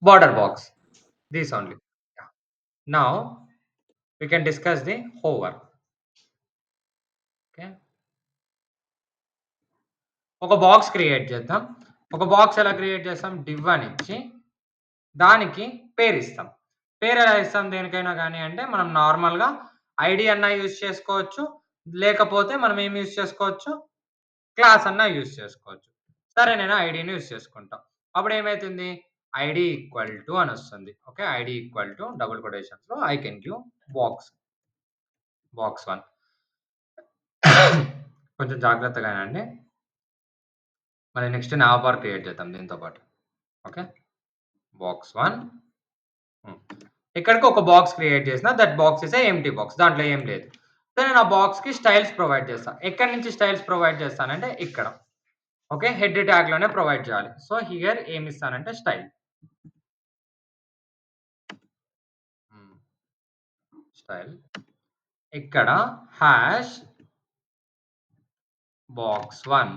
border box. This only. Yeah. Now we can discuss the hover. Okay. ఒక box create చేద్దాం. ఒక box ఎలా create చేస్తాం? Div అని ఇచ్చి దానికి పేరిస్తాం. పేరెలా ఇస్తాం దేనికైనా గాని అంటే మనం నార్మల్‌గా ఐడీ అన్నా యూజ్ చేసుకోవచ్చు. లేకపోతే మనం ఏమి యూజ్ చేసుకోవచ్చు? క్లాస్ అన్నా యూజ్ చేసుకోవచ్చు. సరే నేను ఐడీని యూజ్ చేసుకుంటా. అప్పుడేమైతుంది? ఐడీ ఈక్వల్ టు అనొస్తుంది. Okay. ID equal to double కొటేషన్స్‌లో I can give box, box 1. కొంచెం జాగ్రత్తగా వినండి. మళ్ళీ నెక్స్ట్ నావబార్ క్రియేట్ చేద్దాం దీంతో పాటు. ఓకే. బాక్స్ 1. ఇక్కడికి ఒక బాక్స్ క్రియేట్ చేసిన that box is a empty box. దాంట్లో ఏం లేదు. సో నేను ఆ బాక్స్‌కి స్టైల్స్ ప్రొవైడ్ చేస్తా. ఎక్కడి నుంచి స్టైల్స్ ప్రొవైడ్ చేస్తానంటే ఇక్కడ. ఓకే. హెడ్ ట్యాగ్‌లోనే ప్రొవైడ్ చేయాలి. సో హియర్ ఏమిస్తానంటే స్టైల్. స్టైల్. ఇక్కడ హాష్ బాక్స్ 1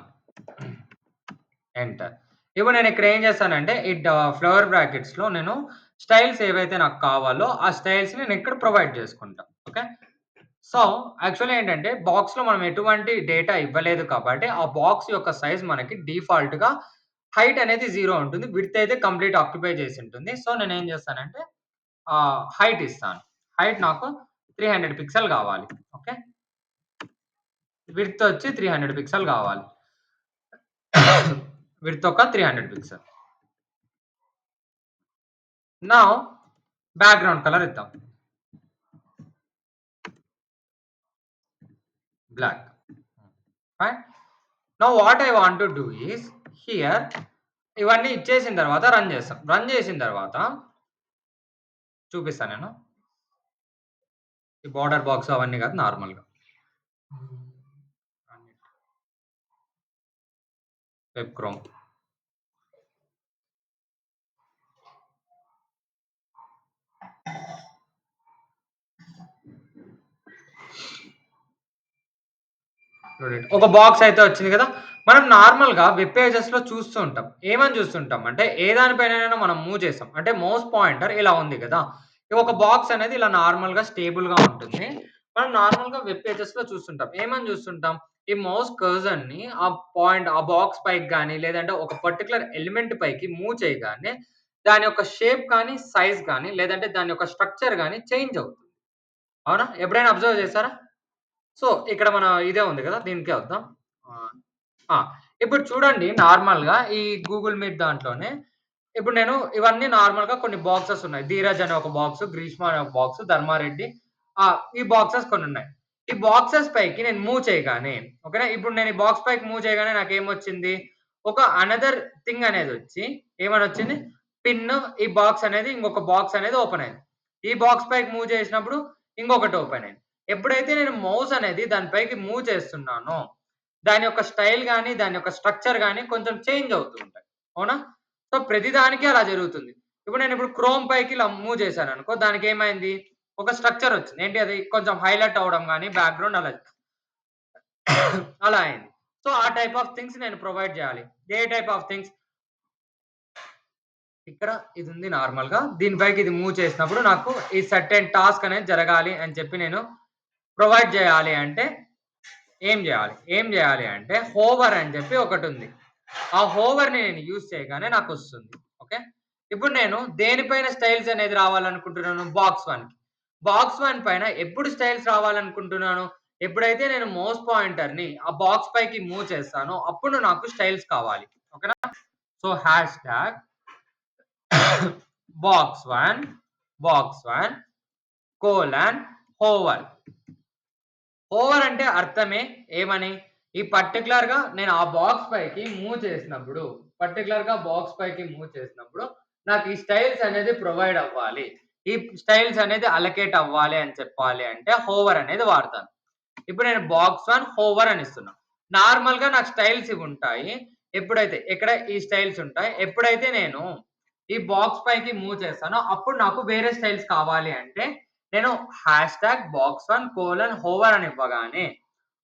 ఎంటర్. ఇప్పుడు నేను ఇక్కడ ఏం చేస్తానంటే ఫ్లవర్ బ్రాకెట్స్‌లో నేను స్టైల్స్ ఏవైతే నాకు కావాలో ఆ స్టైల్స్‌ని నేను ఇక్కడ ప్రొవైడ్ చేసుకుంటా. ఓకే. సో, యాక్చువల్‌గా ఏంటంటే బాక్స్‌లో మనం ఎటువంటి డేటా ఇవ్వలేదు కాబట్టి ఆ బాక్స్ యొక్క సైజ్ మనకి డిఫాల్ట్‌గా హైట్ అనేది 0 ఉంటుంది. విడ్త్ అయితే కంప్లీట్ ఆక్యుపై చేసి ఉంటుంది. సో, నేనేం చేస్తానంటే హైట్ ఇస్తాను. హైట్ నాకు 300 పిక్సెల్ కావాలి. ఓకే. విడ్త్ వచ్చి 300 పిక్సెల్ కావాలి. విడ్త్ ఒక 300 పిక్సెల్. నౌ బ్యాక్‌గ్రౌండ్ కలర్ ఇద్దాం. Black. Fine. Now what I want to do is here ఇవన్నీ ఇచ్చేసిన తర్వాత రన్ చేస్తాం. రన్ చేసిన తర్వాత చూపిస్తా నేను. ఈ బోర్డర్ బాక్స్ అవన్నీ కాదు నార్మల్‌గా. Web chrome. ఒక బాక్స్ అయితే వచ్చింది కదా! మనం నార్మల్‌గా వెబ్ పేజెస్‌లో చూస్తూ ఉంటాం. ఏమని చూస్తుంటాం అంటే, ఏ దానిపైనైనా మనం మూవ్ చేసాం. అంటే మౌస్ పాయింటర్ ఇలా ఉంది కదా! ఒక బాక్స్ అనేది ఇలా నార్మల్‌గా స్టేబుల్‌గా ఉంటుంది. మనం నార్మల్‌గా వెబ్ పేజెస్‌లో చూస్తుంటాం. ఏమని చూస్తుంటాం? ఈ మౌస్ కర్సర్‌ని ఆ బాక్స్ పైకి గాని, లేదంటే ఒక పర్టిక్యులర్ ఎలిమెంట్ పైకి మూవ్ చేయగానే, దాని యొక్క షేప్ కానీ, సైజ్ గాని, లేదంటే దాని యొక్క స్ట్రక్చర్ గాని చేంజ్ అవుతుంది. అవునా? ఎప్పుడైనా అబ్జర్వ్ చేసారా? సో, ఇక్కడ మన ఇదే ఉంది గదా! దీనికే వద్దాం. ఆహ్, ఆ! ఇప్పుడు చూడండి నార్మల్‌గా ఈ గూగుల్ మీట్ దాంట్లోనే ఇప్పుడు నేను ఇవన్నీ నార్మల్‌గా కొన్ని బాక్సెస్ ఉన్నాయి. 'ధీరజ్' అనే ఒక బాక్స్, 'గ్రీష్మ' అనే ఒక బాక్స్, 'ధర్మారెడ్డి' ఈ బాక్సెస్ కొన్నున్నాయి. ఈ బాక్సెస్ పైకి నేను మూవ్ చేయగానే ఓకేనా? ఇప్పుడు నేను ఈ బాక్స్ పైకి మూవ్ చేయగానే నాకేమొచ్చింది? ఒక అనదర్ థింగ్ అనేదొచ్చి ఏమనొచ్చింది? పిన్ ఈ బాక్స్ అనేది ఇంకొక బాక్స్ అనేది ఓపెన్ అయింది. ఈ బాక్స్ పైకి మూవ్ చేసినప్పుడు ఇంకొకటి ఓపెన్ అయింది. ఎప్పుడైతే నేను మౌస్ అనేది దాని పైకి మూవ్ చేస్తున్నానో, దాని యొక్క స్టైల్ గాని, దాని యొక్క స్ట్రక్చర్ గాని కొంచెం చేంజ్ అవుతూ ఉంటాయి. అవునా? సో, ప్రతి దానికి అలా జరుగుతుంది. ఇప్పుడు క్రోమ్ పైకి ఇలా మూవ్ చేశాననుకో దానికేమైంది? ఒక స్ట్రక్చర్ వచ్చింది. ఏంటి అది? కొంచెం హైలైట్ అవ్వడం గాని, బ్యాక్‌గ్రౌండ్ అలా అయింది. సో, ఆ టైప్ ఆఫ్ థింగ్స్ నేను ప్రొవైడ్ చేయాలి. ఏ టైప్ ఆఫ్ థింగ్స్? ఇక్కడ ఇదుంది నార్మల్‌గా. దీని పైకి ఇది మూవ్ చేసినప్పుడు నాకు ఈ సర్టెన్ టాస్క్ అనేది జరగాలి అని చెప్పి నేను ప్రొవైడ్ చేయాలి అంటే ఏం జేయాలి అంటే హోవర్ అని చెప్పి ఒకటుంది. ఆ హోవర్‌ని నేను యూజ్ చేయగానే నాకొస్తుంది. ఓకే. ఇప్పుడు నేను దేనిపైన స్టైల్స్ అనేది రావాలనుకుంటున్నాను? బాక్స్ 1కి. బాక్స్ 1 పైన ఎప్పుడు స్టైల్స్ రావాలనుకుంటున్నాను? ఎప్పుడైతే నేను మౌస్ పాయింటర్‌ని ఆ బాక్స్ పైకి మూవ్ చేస్తానో అప్పుడు నాకు స్టైల్స్ కావాలి. ఓకేనా? So, hash tag box 1, box 1 colon hover. Over అంటే అర్థమే ఏమని? ఈ పర్టిక్యులర్‌గా నేను ఆ బాక్స్ పైకి మూవ్ చేసినప్పుడు, బాక్స్ పైకి మూవ్ చేసినప్పుడు, నాకు ఈ స్టైల్స్ అనేది ప్రొవైడ్ అవ్వాలి. ఈ స్టైల్స్ అనేది అలొకేట్ అవ్వాలి అని చెప్పాలి అంటే హోవర్ అనేది వాడతాను. ఇప్పుడు నేను బాక్స్ 1 హోవర్ అని ఇస్తున్నా. నార్మల్‌గా నాకు స్టైల్స్ ఇవుంటాయి. ఎప్పుడైతే ఇక్కడ ఈ స్టైల్స్ ఉంటాయి. ఎప్పుడైతే నేను ఈ బాక్స్ పైకి మూవ్ చేస్తానో అప్పుడు నాకు వేరే స్టైల్స్ కావాలి అంటే నేను #box1:hover అని ఇవ్వగానే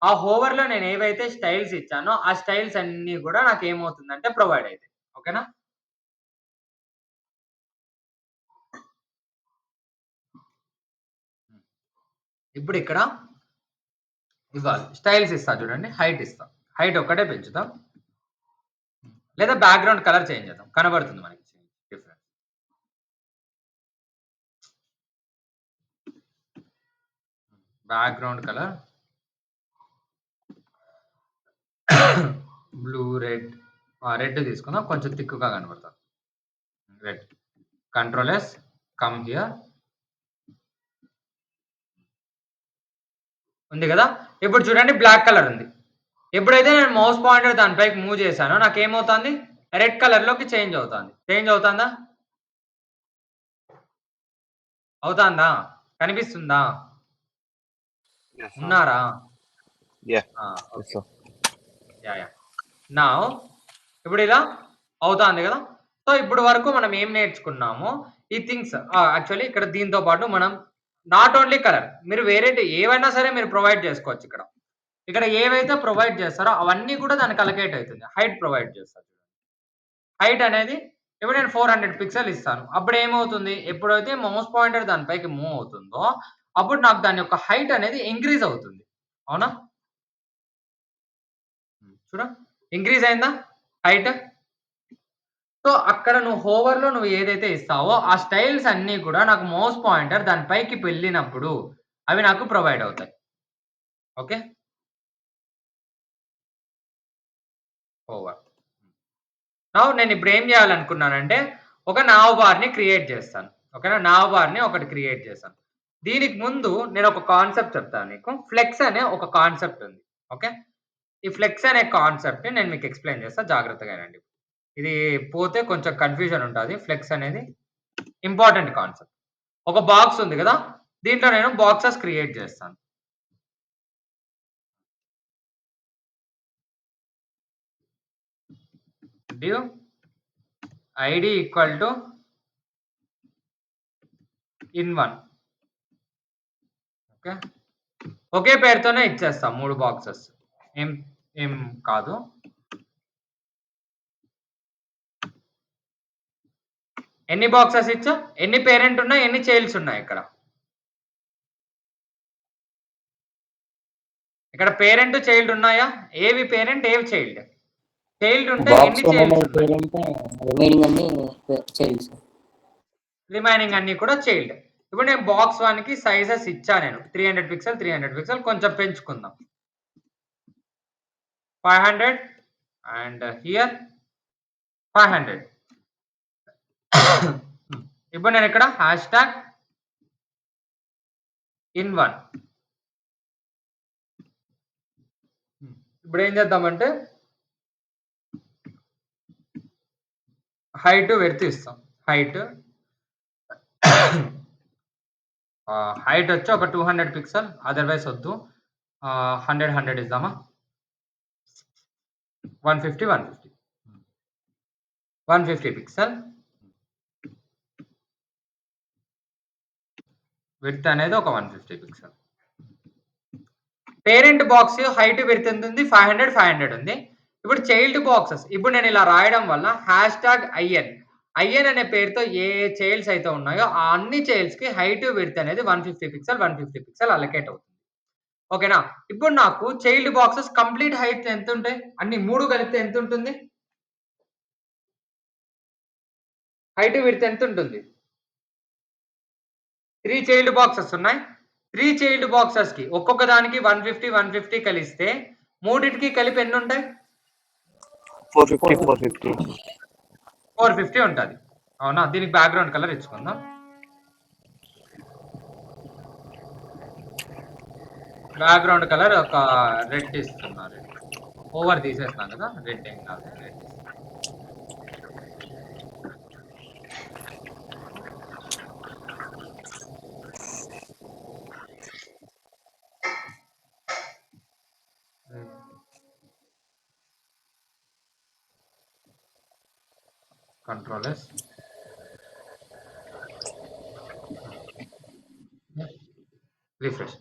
ఆ హోవర్‌లో నేను ఏవైతే స్టైల్స్ ఇచ్చానో ఆ స్టైల్స్ అన్నీ గూడా నాకేమవుతుందంటే ప్రొవైడ్ అయితాయి. ఓకేనా? ఇప్పుడిక్కడ ఇవ్వాలి. స్టైల్స్ ఇస్తా చూడండి. హైట్ ఇస్తా. హైట్ ఒక్కటే పెంచుదాం. లేదా బ్యాక్‌గ్రౌండ్ కలర్ చేంజ్ చేద్దాం. కనబడుతుంది మనకి difference. Background colour blue, red red తీసుకుందాం. కొంచెం థిక్‌గా కనబడతాది. Red. Control S. Come here. ఉంది కదా! ఇప్పుడు చూడండి బ్లాక్ కలర్ ఉంది. ఎప్పుడైతే నేను మౌస్ పాయింటర్ దాని పైకి మూవ్ చేశానో నాకేమవుతాంది? రెడ్ కలర్‌లోకి చేంజ్ అవుతాంది. చేంజ్ అవుతాందా? అవుతాందా? కనిపిస్తుందా? Yes, sir. ఉన్నారా? Yeah. ఆ! Yes, okay. sir. Yeah! Now ఇప్పుడిలా అవుతాంది గదా! సో, ఇప్పుడు వరకు మనం ఏం నేర్చుకున్నామో ఈ థింగ్స్ యాక్చువల్లీ ఇక్కడ దీంతో పాటు మనం నాట్ ఓన్లీ కలర్ మీరు వేరేటి ఏవైనా సరే మీరు ప్రొవైడ్ జేసుకోవచ్చు ఇక్కడ. ఇక్కడ ఏవైతే ప్రొవైడ్ జేస్తారో అవన్నీ కూడా దానికి అలొకేట్ అయితుంది. హైట్ ప్రొవైడ్ చేస్తారు. హైట్ అనేది ఇప్పుడు నేను 400 పిక్సెల్ ఇస్తాను. అప్పుడేమవుతుంది? ఎప్పుడైతే మౌస్ పాయింటర్ దాని పైకి మూవ్ అవుతుందో, అప్పుడు నాకు దాని యొక్క హైట్ అనేది ఇంక్రీజ్ అవుతుంది. అవునా? చూడు ఇంక్రీజ్ అయిందా హైట్? సో, అక్కడ నువ్వు హోవర్‌లో నువ్వు ఏదైతే ఇస్తావో, ఆ స్టైల్స్ అన్నీ కూడా నాకు మౌస్ పాయింటర్ దాని పైకి వెళ్ళినప్పుడు అవి నాకు ప్రొవైడ్ అవుతాయి. ఓకే. హోవర్. నౌ నేనిప్పుడు ఏం జేయాలనుకున్నానంటే, ఒక నావ్ బార్‌ని క్రియేట్ జేస్తాను. ఓకేనా? నావ్ బార్‌ని ఒకటి క్రియేట్ చేశాను. దీనికి ముందు నేనొక కాన్సెప్ట్ చెప్తాను నీకు. ఫ్లెక్స్ అనే ఒక కాన్సెప్ట్ ఉంది. ఓకే. ఈ ఫ్లెక్స్ అనే కాన్సెప్ట్‌ని నేను మీకు ఎక్స్‌ప్లెయిన్ చేస్తా. జాగ్రత్తగా ఇనండి. ఇది పోతే కొంచెం కన్‌ఫ్యూజన్ ఉంటది. ఫ్లెక్స్ అనేది ఇంపార్టెంట్ కాన్సెప్ట్. ఒక బాక్స్ ఉంది గదా! దీంట్లో నేను బాక్సెస్ క్రియేట్ చేస్తాను. div id equal to in1 okay. ఒకే పేరుతోనే ఇచ్చేస్తాం 3 బాక్సెస్. ఏం ఏం కాదు. ఎన్ని బాక్సెస్ ఇచ్చా? ఎన్ని పేరెంట్ ఉన్నాయి? ఎన్ని చైల్డ్స్ ఉన్నాయి ఇక్కడ? ఇక్కడ పేరెంట్, చైల్డ్ ఉన్నాయా? ఏవి పేరెంట్? ఏవి చైల్డ్? చైల్డ్ ఉంటే బాక్స్ ఎన్ని 1 చైల్డ్స్ అనేది ఉన్నాయి? పేరెంట్, రిమైనింగ్ అన్ని చైల్డ్స్. రిమైనింగ్ అన్నీ కూడా చైల్డ్. ఇప్పుడు నేను బాక్స్ 1కి సైజెస్ ఇచ్చా నేను. 300 పిక్సెల్, 300 పిక్సెల్ కొంచెం పెంచుకుందాం. 500 అండ్ హియర్ 500. ఇప్పుడు నేను ఇక్కడ హ్యాష్‌ట్యాగ్ in1 ఇప్పుడు ఏం చేద్దామంటే హైట్, విడ్త్ ఇస్తాం. హైట్ హైట్ వచ్చి ఒక 200 పిక్సెల్ అదర్‌వైస్ వద్దు. 100, 100 ఇద్దామా? 150, 150. 150 పిక్సెల్. విడ్త్ అనేది ఒక 150 pixel. Parent box height, width ఎంతుంది? 500, 500 ఉంది. ఇప్పుడు చైల్డ్ బాక్సెస్ ఇప్పుడు నేను ఇలా రాయడం వల్ల #in ఐఎన్ అనే పేరుతో ఏ చైల్డ్స్ అయితే ఉన్నాయో ఆ అన్ని చైల్డ్స్‌కి హైట్, విడ్త్ అనేది 150 పిక్సెల్, 150 పిక్సెల్ అలొకేట్ అవుతుంది. ఓకేనా? ఇప్పుడు నాకు చైల్డ్ బాక్సెస్ కంప్లీట్ హైట్ ఎంతుంటాయి? అన్ని 3 కలిపితే ఎంతుంటుంది? హైట్, విడ్త్ ఎంతుంటుంది? 3 చైల్డ్ బాక్సెస్ ఉన్నాయి. 3 చైల్డ్ బాక్సెస్‌కి ఒక్కొక్క దానికి 150, 150 కలిస్తే మూడిటికి కలిపి ఎన్నుంటాయి? 450, 450. 450. 450 ఉంటది. అవునా? దీనికి బ్యాక్‌గ్రౌండ్ కలర్ ఇచ్చుకుందాం. బ్యాక్‌గ్రౌండ్ కలర్ ఒక రెడ్ ఇస్తున్నా. రెడ్. ఓవర్ తీసేస్తాం కదా! రెడ్ ఏం కాదు. రెడ్ ఇస్తా. Control S. రిఫ్రెష్.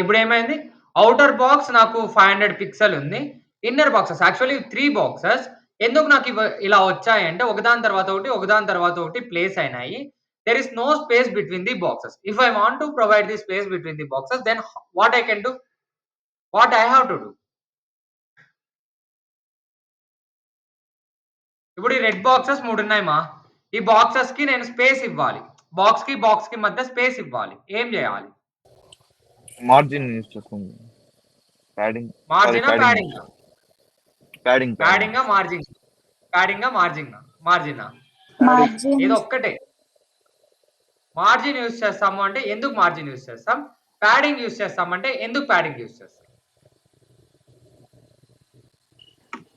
ఇప్పుడేమైంది? ఔటర్ బాక్స్ నాకు 500 పిక్సెల్ ఉంది. ఇన్నర్ బాక్సెస్ యాక్చువల్లీ 3 బాక్సెస్ ఎందుకు నాకు ఇలా వచ్చాయంటే ఒకదాని తర్వాత ఒకటి, ఒకదాని తర్వాత ఒకటి ప్లేస్ అయినాయి. there is no space between the boxes. If I want to provide the space between the boxes, then what I can do, what I have to do, ఇప్పుడు ఈ రెడ్ బాక్సెస్ 3 ఉన్నాయి మా, ఈ బాక్సెస్ కి నేను space ఇవ్వాలి, box కి మధ్య స్పేస్ ఇవ్వాలి, ఏం చేయాలి? మార్జిన్ యూస్ చేసుకోండి. ప్యాడింగ్ మార్జినా ప్యాడింగ్? ప్యాడింగ్ ప్యాడింగా మార్జిన్? ప్యాడింగా మార్జినా? మార్జిన్ ఏదో ఒక్కటే. మార్జిన్ యూస్ చేస్తాము అంటే ఎందుకు మార్జిన్ యూస్ చేస్తాం, ప్యాడింగ్ యూస్ చేస్తామంటే ఎందుకు ప్యాడింగ్ యూస్ చేస్తాం?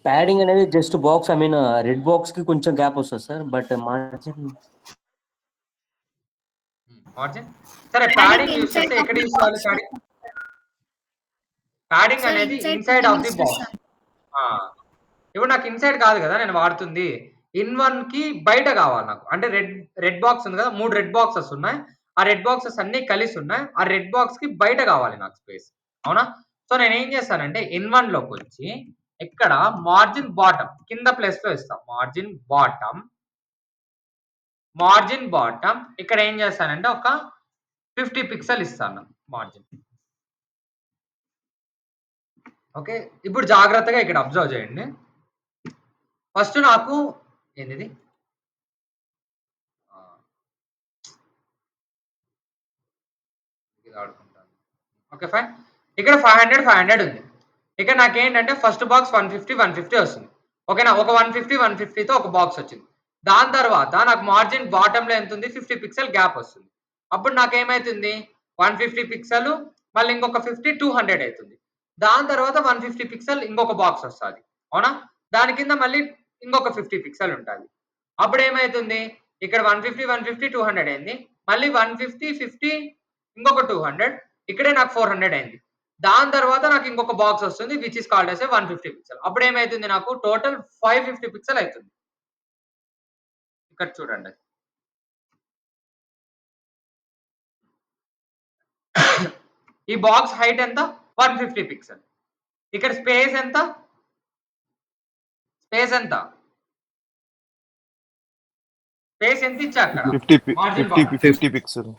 ప్యాడింగ్ అనేది just box, I mean red box కి కొంచెం గ్యాప్ వస్తుంది సార్, బట్ మార్జిన్ మార్జిన్ సరే, ప్యాడింగ్ యూస్ చేస్తే ఎక్కడ యూస్ చేయాలి? ప్యాడింగ్ అనేది ఇన్సైడ్ ఆఫ్ ది బాక్స్. ఇప్పుడు నాకు ఇన్సైడ్ కాదు కదా నేను వాడుతుంది, ఇన్ వన్ కి బయట కావాలి నాకు. అంటే రెడ్ బాక్స్ ఉంది కదా, 3 రెడ్ బాక్సెస్ ఉన్నాయి, ఆ రెడ్ బాక్సెస్ అన్ని కలిసి ఉన్నాయి, ఆ రెడ్ బాక్స్ కి బయట కావాలి నాకు స్పేస్, అవునా? సో నేను ఏం చేస్తానంటే ఇన్ వన్ లోకి వచ్చి ఇక్కడ మార్జిన్ బాటమ్ కింద ప్లేస్ లో ఇస్తాం, మార్జిన్ బాటమ్ ఇక్కడ ఏం చేస్తానంటే ఒక 50 పిక్సెల్ ఇస్తాను మార్జిన్. ఓకే, ఇప్పుడు జాగ్రత్తగా ఇక్కడ అబ్జర్వ్ చేయండి. ఫస్ట్ నాకు ఏంటిది ఆడుకుంటాను. ఓకే ఫైన్, ఇక్కడ 500 ఉంది. ఇక్కడ నాకేంటంటే ఫస్ట్ బాక్స్ 150 వస్తుంది. ఓకేనా, ఒక 150తో ఒక బాక్స్ వచ్చింది. దాని తర్వాత నాకు మార్జిన్ బాటమ్ లో ఎంత ఉంది, 50 పిక్సెల్ గ్యాప్ వస్తుంది. అప్పుడు నాకేమైతుంది, 150 పిక్సెల్ మళ్ళీ ఇంకొక 50 200 అవుతుంది. దాని తర్వాత 150 పిక్సెల్ ఇంకొక బాక్స్ వస్తుంది, అవునా? దాని కింద మళ్ళీ ఇంకొక 50 పిక్సెల్ ఉంటుంది. అప్పుడు ఏమైతుంది, ఇక్కడ 150 200 అయింది, మళ్ళీ 150 50 ఇంకొక 200, ఇక్కడే నాకు 400 అయింది. దాని తర్వాత నాకు ఇంకొక బాక్స్ వస్తుంది which is called as 150 pixel. అప్పుడు ఏమైతుంది, నాకు టోటల్ 550 పిక్సెల్ అవుతుంది. ఇక్కడ చూడండి, ఈ బాక్స్ హైట్ ఎంత, 150 పిక్సెల్. ఇక్కడ స్పేస్ ఎంత, స్పేస్ ఎంత ఇచ్చా అక్కడ, మార్జిన్ 50 పిక్సెల్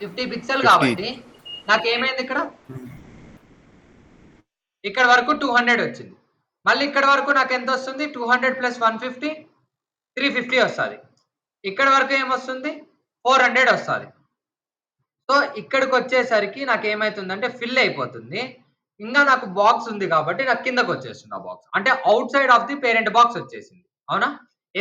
50 పిక్సెల్ కాబట్టి నాకేమైంది, ఇక్కడ వరకు 200 వచ్చింది. మళ్ళీ ఇక్కడ వరకు నాకు ఎంత వస్తుంది, 200 ప్లస్ 150 350 వస్తుంది. ఇక్కడ వరకు ఏమొస్తుంది, 400 వస్తుంది. సో ఇక్కడికి వచ్చేసరికి నాకు ఏమైతుందంటే ఫిల్ అయిపోతుంది. ఇంకా నాకు బాక్స్ ఉంది కాబట్టి నాకు కిందకు వచ్చేస్తుంది ఆ బాక్స్, అంటే out side of the parent box వచ్చేసింది, అవునా?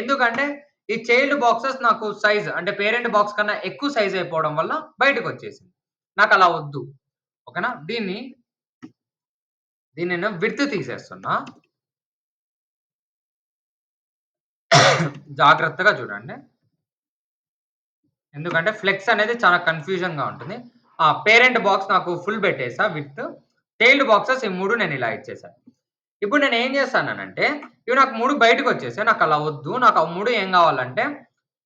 ఎందుకంటే ఈ చైల్డ్ బాక్సెస్ నాకు సైజ్ అంటే పేరెంట్ బాక్స్ కన్నా ఎక్కువ సైజ్ అయిపోవడం వల్ల బయటకు వచ్చేసింది. నాకు అలా వద్దు, ఓకేనా? దీన్ని నేను విడ్త్ తీసేస్తున్నా, జాగ్రత్తగా చూడండి, ఎందుకంటే ఫ్లెక్స్ అనేది చాలా కన్ఫ్యూజన్ గా ఉంటుంది. ఆ పేరెంట్ బాక్స్ నాకు ఫుల్ పెట్టేసా విత్, చైల్డ్ బాక్సెస్ ఈ 3 నేను ఇలా ఇచ్చేసాను. ఇప్పుడు నేను ఏం చేస్తానంటే ఇవి నాకు 3 బయటకు వచ్చేసాయి, నాకు అలా వద్దు, నాకు ఆ 3 ఏం కావాలంటే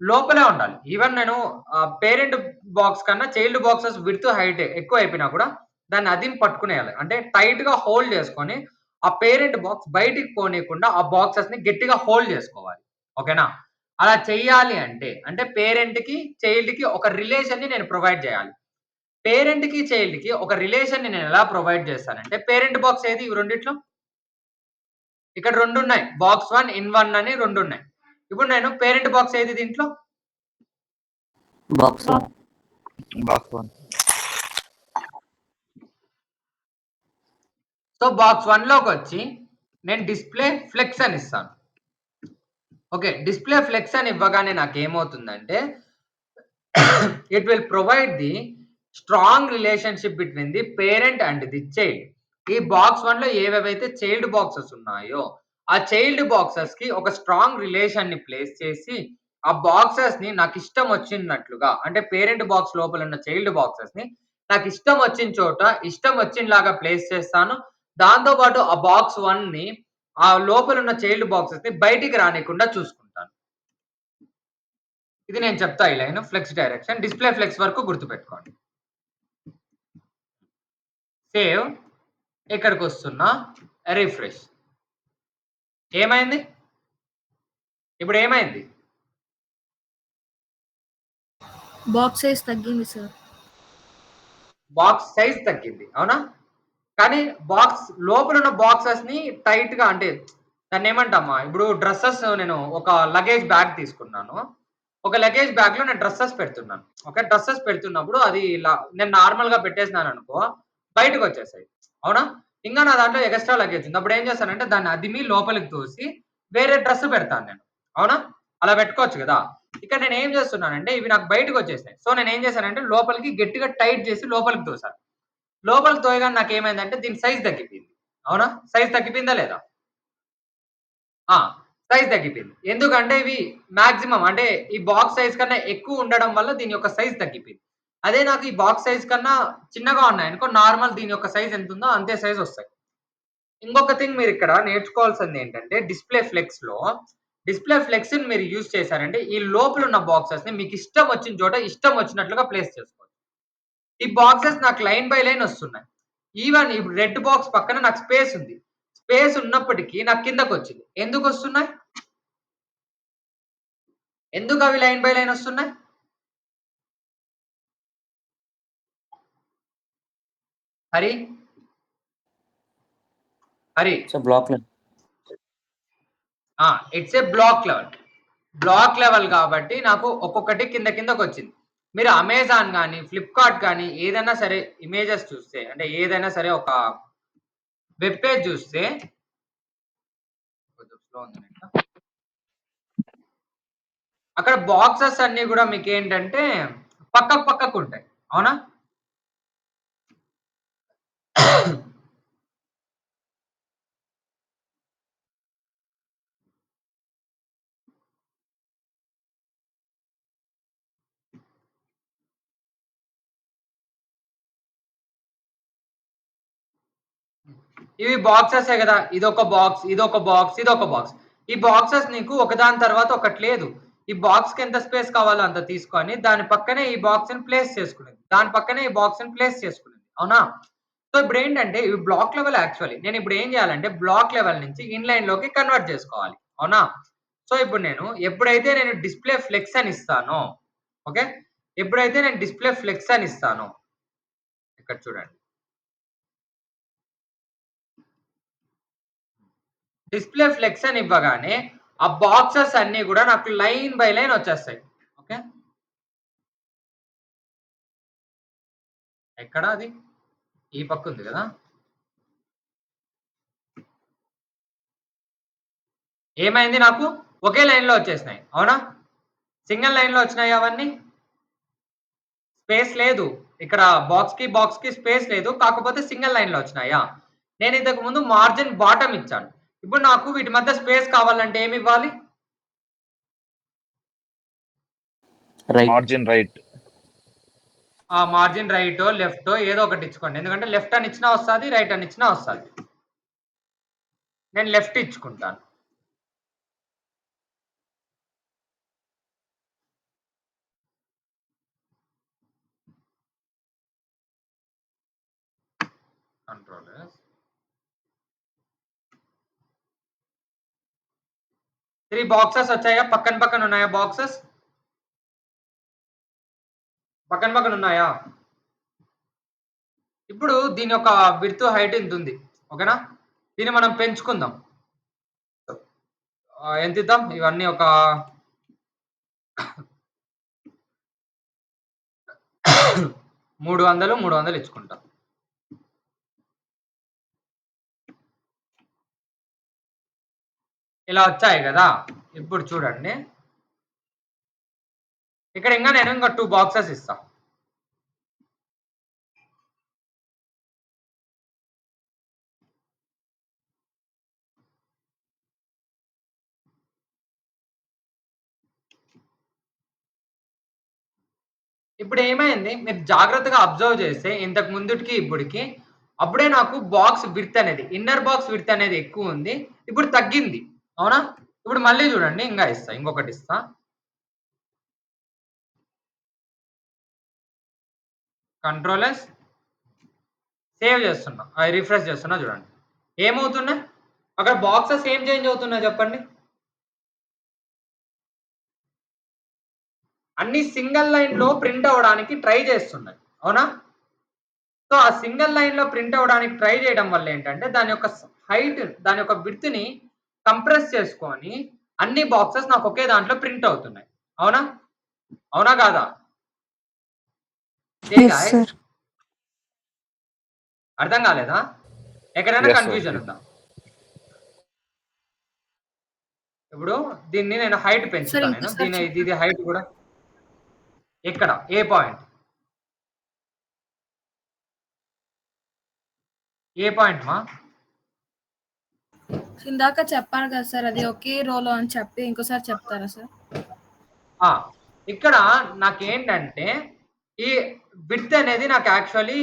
లోపలే ఉండాలి. ఈవెన్ నేను పేరెంట్ బాక్స్ కన్నా చైల్డ్ బాక్సెస్ విత్ హైట్ ఎక్కువ అయిపోయినా కూడా దాన్ని అదిం పట్టుకునేయాలి, అంటే టైట్ గా హోల్డ్ చేసుకొని ఆ పేరెంట్ బాక్స్ బయటికి పోనీయకుండా ఆ బాక్సెస్ ని గట్టిగా హోల్డ్ చేసుకోవాలి, ఓకేనా? అలా చెయ్యాలి అంటే పేరెంట్ కి చైల్డ్ కి ఒక రిలేషన్ ని నేను ప్రొవైడ్ చేయాలి. పేరెంట్ కి చైల్డ్ కి ఒక రిలేషన్ ని నేను ఎలా ప్రొవైడ్ చేస్తానంటే, పేరెంట్ బాక్స్ ఏది, ఇవి రెండిట్లో ఇక్కడ 2 ఉన్నాయి, బాక్స్ 1 ఇన్ 1 అని 2 ఉన్నాయి. ఇప్పుడు నేను పేరెంట్ బాక్స్ ఏది దీంట్లో, బాక్స్ సో బాక్స్ 1 లోకి వచ్చి నేను డిస్ప్లే ఫ్లెక్స్ అని ఇస్తాను. ఓకే, డిస్ప్లే ఫ్లెక్స్ అని ఇవ్వగానే నాకు ఏమవుతుందంటే it will provide the strong relationship between the parent and the child. ఈ బాక్స్ 1 లో ఏవేవైతే చైల్డ్ బాక్సెస్ ఉన్నాయో ఆ చైల్డ్ బాక్సెస్ కి ఒక స్ట్రాంగ్ రిలేషన్ ని ప్లేస్ చేసి ఆ బాక్సెస్ ని నాకు ఇష్టం వచ్చినట్లుగా, అంటే పేరెంట్ బాక్స్ లోపల ఉన్న చైల్డ్ బాక్సెస్ ని నాకు ఇష్టం వచ్చిన చోట ఇష్టం వచ్చినలాగా ప్లేస్ చేస్తాను. దాంతో పాటు ఆ బాక్స్ 1 ని ఆ లోపల ఉన్న చైల్డ్ బాక్సెస్ ని బయటికి రానికుండా చూసుకుంటాను. ఇది నేను చెప్తా ఈ line flex direction. Display flex వరకు గుర్తుపెట్టుకోండి. సేవ్, ఇక్కడికి వస్తున్నా, రిఫ్రెష్. ఏమైంది, ఇప్పుడు ఏమైంది? బాక్స్ సైజ్ తగ్గింది సార్. బాక్స్ సైజ్ తగ్గింది. అవునా? కానీ బాక్స్ లోపలున్న బాక్సెస్‌ని టైట్‌గా అంటే దాన్నేమంటామా? ఇప్పుడు డ్రెసెస్ నేను ఒక లగేజ్ బ్యాగ్ తీసుకున్నాను. ఒక లగేజ్ బ్యాగ్‌లో నేను డ్రెసెస్ పెడుతున్నాను. ఓకే. డ్రెసెస్ పెడుతున్నప్పుడు అది ఇలా నేను నార్మల్‌గా పెట్టేసినాననుకో బయటకొచ్చేసాయి. అవునా? ఇంగా నా దాంట్లో ఎగస్ట్రా లగేజ్ ఉంది. అప్పుడేం చేస్తానంటే దాన్ని అదిమి లోపలికి తోసి వేరే డ్రెస్ పెడతాను నేను. అవునా? అలా పెట్టుకోవచ్చు గదా! ఇక్కడ నేనేం చేస్తున్నానంటే ఇవి నాకు బయటకొచ్చేసాయి. సో, నేనేం చేశానంటే లోపలికి గట్టిగా టైట్ చేసి లోపలికి తోసాను. లోపలికి తోయగానే నాకేమైందంటే దీని సైజ్ తగ్గిపోయింది. అవునా? సైజ్ తగ్గిపోయిందా లేదా? ఆ! సైజ్ తగ్గిపోయింది. ఎందుకంటే ఇవి మాక్సిమం అంటే ఈ బాక్స్ సైజ్ కన్నా ఎక్కువ ఉండడం వల్ల దీని యొక్క సైజ్ తగ్గిపోయింది. అదే నాకు ఈ బాక్స్ సైజ్ కన్నా చిన్నగా ఉన్నాయనుకో నార్మల్ దీని యొక్క సైజ్ ఎంతుందో అంతే సైజ్ ఒస్తాయి. ఇంకొక థింగ్ మీరిక్కడ నేర్చుకోవాల్సిందేంటంటే డిస్‌ప్లే ఫ్లెక్స్‌ని మీరు యూజ్ చేశారంటే ఈ లోపలున్న బాక్సెస్‌ని మీకిష్టం వచ్చిన చోట ఇష్టం వచ్చినట్లుగా ప్లేస్ చేసుకోవచ్చు. ఈ బాక్సెస్ నాకు లైన్ బై లైన్ ఒస్తున్నాయి. ఈవెన్ ఇప్పుడు రెడ్ బాక్స్ పక్కన నాకు స్పేస్ ఉంది. స్పేస్ ఉన్నప్పటికీ నాకు కిందకొచ్చింది. ఎందుకొస్తున్నాయి? ఎందుకవి లైన్ బై లైన్ ఒస్తున్నాయి? హరి? హరి? సో, బ్లాక్‌లో ఆ! It's a block level. Block level కాబట్టి నాకు ఒక్కొక్కటి కిందకొచ్చింది. మీరు అమెజాన్ గాని, ఫ్లిప్‌కార్ట్ గాని ఏదైనా సరే ఇమేజెస్ చూస్తే అంటే ఏదైనా సరే ఒక వెబ్ పేజ్ చూస్తే కొంచెం స్లో ఉంది నెట్. అక్కడ బాక్సెస్ అన్నీ గూడా మీకేంటంటే పక్కకుంటాయి. అవునా? ఇవి బాక్సెసే గదా! ఇదొక బాక్స్, ఇదొక బాక్స్, ఇదొక బాక్స్. ఈ బాక్సెస్ నీకు ఒకదాని తర్వాత ఒకటి లేదు. ఈ బాక్స్‌కి ఎంత స్పేస్ కావాలో అంత తీసుకొని దాని పక్కనే ఈ బాక్స్‌ని ప్లేస్ చేసుకునేది. దాని పక్కనే ఈ బాక్స్‌ని ప్లేస్ చేసుకునేది. అవునా? సో, ఇప్పుడేంటంటే ఇవి బ్లాక్ లెవెల్ యాక్చువల్లీ. నేనిప్పుడు ఏం జేయాలంటే బ్లాక్ లెవెల్ నుంచి ఇన్‌లైన్‌లోకి కన్వర్ట్ జేసుకోవాలి. అవునా? సో, ఇప్పుడు ఎప్పుడైతే నేను డిస్‌ప్లే ఫ్లెక్స్ అని ఇస్తానో ఓకే. ఎప్పుడైతే నేను డిస్‌ప్లే ఫ్లెక్స్ అని ఇస్తానో ఇక్కడ చూడండి. డిస్‌ప్లే ఫ్లెక్స్ అని ఇవ్వగానే, ఆ బాక్సెస్ అన్నీ గూడా నాకు లైన్ బై లైన్ వచ్చేస్తాయి. ఓకే. ఎక్కడ అది? ఈ పక్కుంది గదా! ఏమైంది నాకు? ఒకే లైన్‌లో వచ్చేసినాయి. అవునా? సింగిల్ లైన్‌లో వచ్చినాయా అవన్నీ? స్పేస్ లేదు. ఇక్కడ బాక్స్‌కి స్పేస్ లేదు. కాకపోతే సింగిల్ లైన్‌లో వచ్చినాయా? నేను ఇంతకు ముందు మార్జిన్ బాటమ్ ఇచ్చాను. ఇప్పుడు నాకు వీటి మధ్య స్పేస్ కావాలంటే ఏమివ్వాలి? రైట్. Margin right. ఆ మార్జిన్ రైటో, లెఫ్టో ఏదో ఒకటి ఇచ్చుకోండి. ఎందుకంటే లెఫ్ట్ అని ఇచ్చినా వస్తది. రైట్ అని ఇచ్చినా వస్తది. నేను లెఫ్ట్ ఇచ్చుకుంటాను. Control S. 3 బాక్సెస్ వచ్చాయా? పక్కన ఉన్నాయా బాక్సెస్? పక్కన ఉన్నాయా? ఇప్పుడు దీని యొక్క విడ్త్, హైట్ ఇంతుంది. ఓకేనా? దీన్ని మనం పెంచుకుందాం. ఎంతిద్దాం? ఇవన్నీ ఒక 300 ఇచ్చుకుంటా. ఇలా వచ్చాయి గదా! ఇప్పుడు చూడండి. ఇక్కడ నేను ఇంక 2 బాక్సెస్ ఇస్తా. ఇప్పుడేమైంది? మీరు జాగ్రత్తగా అబ్జర్వ్ చేస్తే ఇంతకు ముందుటికి, ఇప్పటికి అప్పుడే నాకు బాక్స్ విడ్త్ అనేది ఇన్నర్ బాక్స్ విడ్త్ అనేది ఎక్కువుంది. ఇప్పుడు తగ్గింది. అవునా? ఇప్పుడు మళ్ళీ చూడండి ఇంగా ఇస్తా. ఇంకొకటిస్తా. Control yes. సేవ్ చేస్తున్నా. అది రిఫ్రెష్ చేస్తున్నా చూడండి. ఏమవుతున్నాయి? అక్కడ బాక్సెస్ ఏం చేంజ్ అవుతున్నాయి చెప్పండి? అన్ని సింగిల్ లైన్‌లో ప్రింట్ అవ్వడానికి ట్రై చేస్తున్నాయి. అవునా? సో, ఆ సింగిల్ లైన్‌లో ప్రింట్ అవ్వడానికి ట్రై చేయడం వల్ల ఏంటంటే, దాని యొక్క హైట్, దాని యొక్క విడ్త్‌ని కంప్రెస్ చేసుకొని అన్ని బాక్సెస్ నాకు ఒకే దాంట్లో ప్రింట్ అవుతున్నాయి. అవునా? అవునా కాదా? ఏ Yes, గాయ్స్? sir. అర్థం కాలేదా? ఎక్కడైనా Yes, sir. కన్‌ఫ్యూజన్ ఉందా? ఇప్పుడు దీన్ని నేను హైట్ పెంచుతా సార్ నేను. ఇంకోసారి చెప్పండి. ఇది హైట్ కూడా ఎక్కడ? ఏ పాయింట్? ఏ పాయింట్ మా? ఇందాక చెప్పాను కదా సార్, అది ఒకే రోలో అని చెప్పి ఇంకోసారి చెప్తారా సార్? ఆ! ఇక్కడ నాకేంటంటే, ఈ విడ్త్ అనేది నాకు యాక్చువల్లీ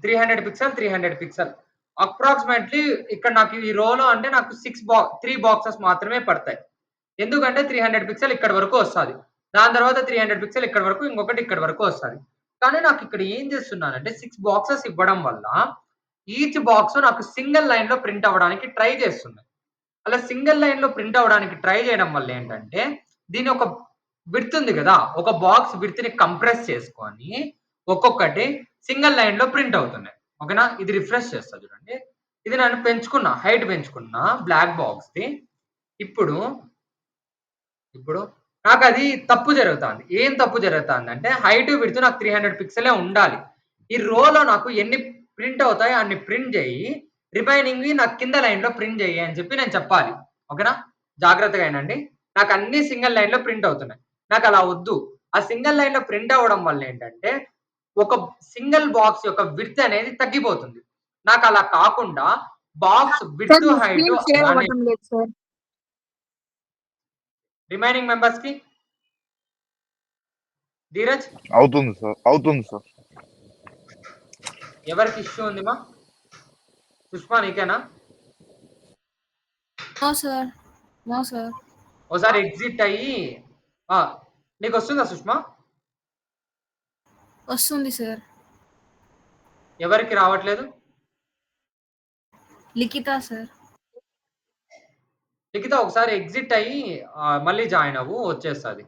300 పిక్సెల్, 300 పిక్సెల్. అప్రాక్సిమేట్‌లీ ఇక్కడ నాకు ఈ రోలో అంటే నాకు 3 బాక్సెస్ మాత్రమే పడతాయి. ఎందుకంటే 300 పిక్సెల్ ఇక్కడి వరకు వస్తది. దాని తర్వాత 300 పిక్సెల్ ఇక్కడి వరకు, ఇంకొకటి ఇక్కడి వరకు వస్తది. కానీ నాకు ఇక్కడ ఏం చేస్తున్నానంటే 6 బాక్సెస్ ఇవ్వడం వల్ల, ఈచ్ బాక్స్ నాకు సింగిల్ లైన్‌లో ప్రింట్ అవ్వడానికి ట్రై చేస్తుంది. అలా సింగిల్ లైన్‌లో ప్రింట్ అవ్వడానికి ట్రై చేయడం వల్ల ఏంటంటే, దీని ఒక విడ్త్ ఉంది గదా! ఒక బాక్స్ విడ్త్‌ని కంప్రెస్ చేసుకొని, ఒక్కొక్కటి సింగిల్ లైన్‌లో ప్రింట్ అవుతున్నాయి. ఓకేనా? ఇది రిఫ్రెష్ చేస్తా చూడండి. ఇది నేను పెంచుకున్నా, హైట్ పెంచుకున్నా బ్లాక్ బాక్స్‌ది. ఇప్పుడు, ఇప్పుడు నాకది తప్పు జరుగుతాంది. ఏం తప్పు జరుగుతాందంటే, హైట్, విడ్త్ నాకు 300 పిక్సెలే ఉండాలి. ఈ రోలో నాకు ఎన్ని ప్రింట్ అవుతాయో అన్ని ప్రింట్ జెయ్యి. రిమైనింగ్‌వి నాకు కింద లైన్‌లో ప్రింట్ జెయ్యి అని చెప్పి నేను చెప్పాలి. ఓకేనా? జాగ్రత్తగా ఇనండి. నాకన్నీ సింగిల్ లైన్‌లో ప్రింట్ అవుతున్నాయి. నాకలా వద్దు. ఆ సింగిల్ లైన్‌లో ప్రింట్ అవ్వడం వల్ల ఏంటంటే, ఒక సింగిల్ బాక్స్ యొక్క విడ్త్ అనేది తగ్గిపోతుంది. నాకలా కాకుండా బాక్స్ సార్ విడ్త్, మీ హైట్ స్క్రీన్ షేర్ అలానే అవ్వటం లేదు సార్. రిమైనింగ్ మెంబర్స్‌కి ధీరజ్ అవుతుంది సార్. అవుతుంది సార్. ఎవరికి ఇష్యూ ఉంది మా? సుష్మా నీకేనా? No sir. No sir. ఓసారి ఎగ్జిట్ అయ్యి ఆ! నీకొస్తుందా సుష్మా? వస్తుంది సార్. ఎవరికి రావట్లేదు? లిఖిత సార్. లిఖిత ఒకసారి ఎగ్జిట్ అయ్యి మళ్ళీ జాయిన్ అవ్వు వచ్చేస్తది.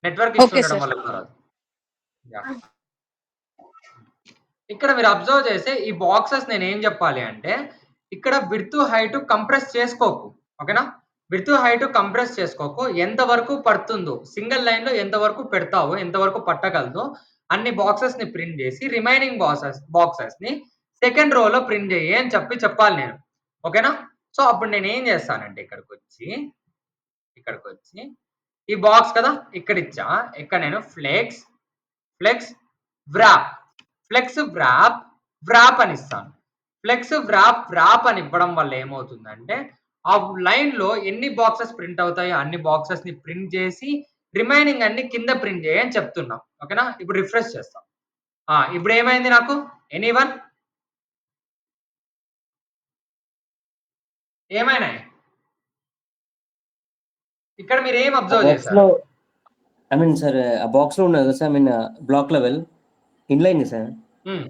నెట్వర్క్ ఇష్యూ ఓకే ఉండడం సార్. వల్ల కూడా రాదు. యాహ్! ఇక్కడ మీరు అబ్జర్వ్ చేస్తే ఈ బాక్సెస్ నేనేం జెప్పాలి అంటే, ఇక్కడ విడ్త్, హైట్ కంప్రెస్ చేసుకోకు. ఓకేనా? విడ్త్, హైట్ కంప్రెస్ చేసుకోకు. ఎంత వరకు పడుతుందో, సింగిల్ లైన్‌లో ఎంత వరకు పెడతావో, ఎంత వరకు పట్టగలదో అన్ని బాక్సెస్‌ని ప్రింట్ జేసి, రిమైనింగ్ బాక్సెస్‌ని సెకండ్ రోలో ప్రింట్ జెయ్యి అని చెప్పాలి నేను. ఓకేనా? సో, అప్పుడు నేనేం జేస్తానంటే ఇక్కడికొచ్చి ఈ బాక్స్ కదా! ఇక్కడిచ్చా. ఇక్కడ నేను ఫ్లెక్స్, వ్రాప్. వ్రాప్ అని ఇస్తాను. వ్రాప్ అని ఇవ్వడం వల్ల ఏమవుతుందంటే, ఆ లైన్‌లో ఎన్ని బాక్సెస్ ప్రింట్ అవుతాయో అన్ని బాక్సెస్‌ని ప్రింట్ చేసి, రిమైనింగ్ అన్ని కింద ప్రింట్ చేయి అని చెప్తున్నాం. ఓకేనా? ఇప్పుడు రిఫ్రెష్ చేస్తాం. ఇప్పుడు ఏమైంది నాకు? ఎనీవన్? ఏమైనాయి? ఇక్కడ మీరు ఏం ఆ అబ్జర్వ్ చేశారు? బాక్స్‌లో ఐ మీన్ సార్ ఆ బాక్స్‌లో ఉన్నది కదా sir, I mean block level inline sir. హ్మ్.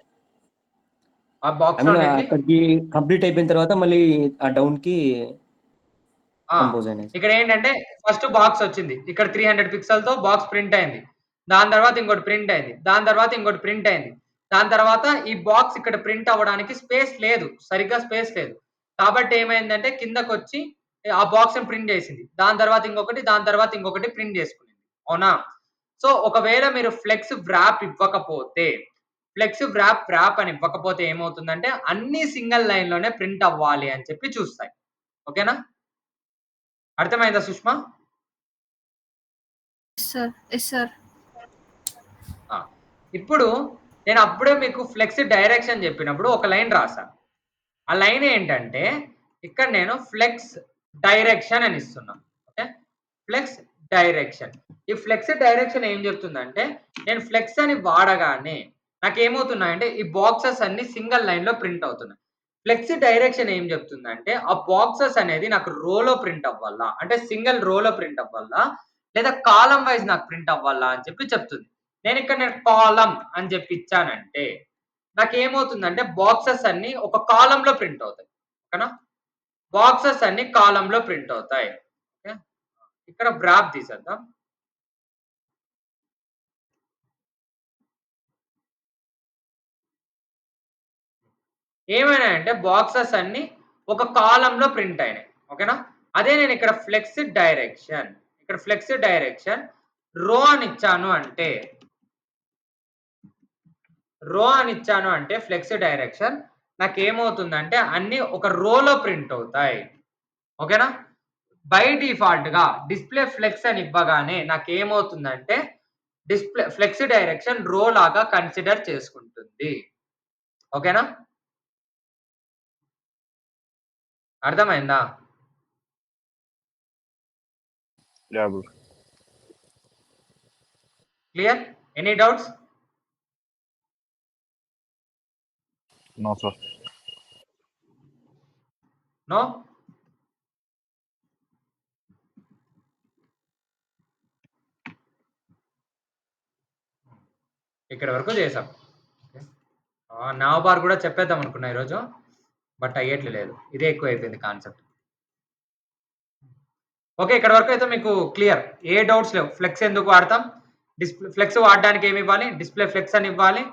ఆ ఐ బాక్స్‌లో మీన్ ఉండేటివి అక్కడికి కంప్లీట్ అయిపోయిన తర్వాత మళ్ళీ ఆ డౌన్‌కి ఆ! కంపోజ్ అయినాయి సార్. ఇక్కడేంటంటే ఫస్ట్ బాక్స్ వచ్చింది. ఇక్కడ 300 పిక్సెల్‌తో బాక్స్ ప్రింట్ అయింది. దాని తర్వాత ఇంకోటి ప్రింట్ అయింది. దాని తర్వాత ఇంకోటి ప్రింట్ అయింది. దాని తర్వాత ఈ బాక్స్ ఇక్కడ ప్రింట్ అవ్వడానికి స్పేస్ లేదు. సరిగ్గా స్పేస్ లేదు. కాబట్టి ఏమైందంటే కిందకొచ్చి ఆ బాక్స్‌ని ప్రింట్ చేసింది. దాని తర్వాత ఇంకొకటి, దాని తర్వాత ఇంకొకటి ప్రింట్ చేసుకునింది. అవునా? సో, ఒకవేళ మీరు ఫ్లెక్స్ వ్రాప్ అని ఇవ్వకపోతే ఏమవుతుందంటే అన్ని సింగిల్ లైన్‌లోనే ప్రింట్ అవ్వాలి అని చెప్పి చూస్తాయి. ఓకేనా? అర్థమైందా Sushma? Yes sir. Yes sir. ఆ! ఇప్పుడు నేను అప్పుడే మీకు ఫ్లెక్స్ డైరెక్షన్ చెప్పినప్పుడు ఒక లైన్ రాసా. ఆ లైన్ ఏంటంటే ఇక్కడ నేను ఫ్లెక్స్ డైరెక్షన్ అని ఇస్తున్నా. ఓకే. Flex direction. ఈ ఫ్లెక్స్ డైరెక్షన్ ఏం చెప్తుందంటే నేను ఫ్లెక్స్ అని వాడగానే నాకేమవుతున్నాయంటే ఈ బాక్సెస్ అన్ని సింగిల్ లైన్‌లో ప్రింట్ అవుతున్నాయి. ఫ్లెక్స్ డైరెక్షన్ ఏం చెప్తుందంటే ఆ బాక్సెస్ అనేది నాకు రోలో ప్రింట్ అవ్వాలా? అంటే సింగిల్ రోలో ప్రింట్ అవ్వాలా? లేదా కాలమ్ వైస్ నాకు ప్రింట్ అవ్వాలా? అని చెప్పి చెప్తుంది. నేను కాలమ్ అని చెప్పి ఇచ్చానంటే నాకేమవుతుందంటే బాక్సెస్ అన్నీ ఒక కాలమ్‌లో ప్రింట్ అవుతాయి. ఓకేనా? బాక్సెస్ అన్నీ కాలమ్‌లో ప్రింట్ అవుతాయి. ఓకే. ఇక్కడ వ్రాప్ తీసేద్దాం. ఏమైనాయంటే బాక్సెస్ అన్ని ఒక కాలమ్ లో ప్రింట్ అయినాయి. ఓకేనా? అదే నేను ఇక్కడ ఫ్లెక్స్ డైరెక్షన్ రో అని ఇచ్చాను అంటే ఫ్లెక్స్ డైరెక్షన్ నాకేమవుతుందంటే అన్ని ఒక రోలో ప్రింట్ అవుతాయి. ఓకేనా? బై డిఫాల్ట్ గా డిస్ప్లే ఫ్లెక్స్ అని ఇవ్వగానే నాకేమవుతుందంటే డిస్ప్లే ఫ్లెక్స్ డైరెక్షన్ రో లాగా కన్సిడర్ చేసుకుంటుంది. ఓకేనా? అర్థమైందా? Yeah, bro. Clear? Any doubts? No, sir. No? ఇక్కడ వరకు చేసాం. నావబార్ కూడా చెప్పేద్దాం అనుకున్నా ఈరోజు, బట్ అయ్యేట్లేదు. ఇదే ఎక్కువ అయిపోయింది కాన్సెప్ట్. ఓకే, ఇక్కడ వరకు అయితే మీకు క్లియర్, ఏ డౌట్స్ లేవు. ఫ్లెక్స్ ఎందుకు వాడతాం, ఫ్లెక్స్ వాడడానికి ఏమి ఇవ్వాలి, డిస్ప్లే ఫ్లెక్స్ అని ఇవ్వాలి.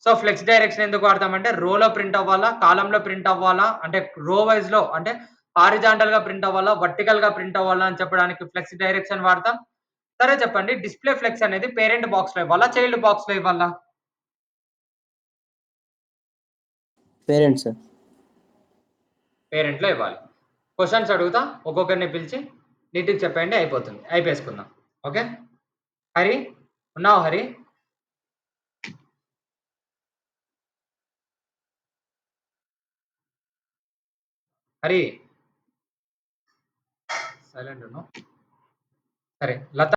సో ఫ్లెక్స్ డైరెక్షన్ ఎందుకు వాడతాం అంటే రోలో ప్రింట్ అవ్వాలా, కాలంలో ప్రింట్ అవ్వాలా, అంటే రో వైజ్ లో అంటే హారిజాంటల్ గా ప్రింట్ అవ్వాలా, వర్టికల్ గా ప్రింట్ అవ్వాలా అని చెప్పడానికి ఫ్లెక్స్ డైరెక్షన్ వాడతాం. సరే చెప్పండి, డిస్ప్లే ఫ్లెక్స్ అనేది పేరెంట్ బాక్స్ లో ఇవ్వాలా, చైల్డ్ బాక్స్ లో ఇవ్వాలా? Parents sir. పేరెంట్ లో ఇవ్వాలి. క్వశ్చన్స్ అడుగుతా, ఒక్కొక్కరిని పిలిచి నీట్గా చెప్పండి, అయిపోతుంది, అయిపోసుకుందాం. ఓకే హరి, ఉన్నావు హరి? హరి సైలెంట్ ఉన్నావు. సరే లత